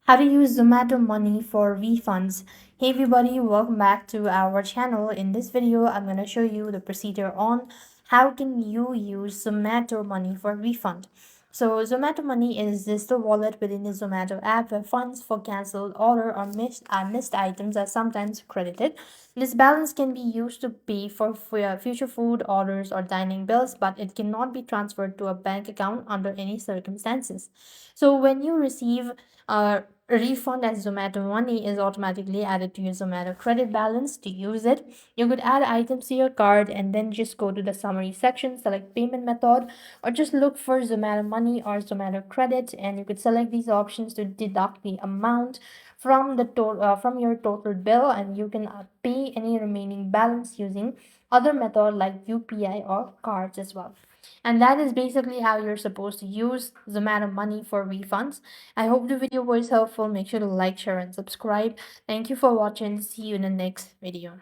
How to use Zomato Money for refunds. Hey everybody, welcome back to our channel. In this video, I'm going to show you the procedure on how can you use Zomato Money for refund. So Zomato Money is just a wallet within the Zomato app where funds for cancelled order or missed items are sometimes credited. This balance can be used to pay for future food orders or dining bills, but it cannot be transferred to a bank account under any circumstances. So when you receive a refund as Zomato Money is automatically added to your Zomato credit balance. To use it, you could add items to your card and then just go to the summary section, select payment method, or just look for Zomato Money or Zomato Credit, and you could select these options to deduct the amount from from your total bill, and you can pay any remaining balance using other method like UPI or cards as well. And that is basically how you're supposed to use Zomato Money for refunds. I hope the video was helpful. Make sure to like, share, and subscribe. Thank you for watching. See you in the next video.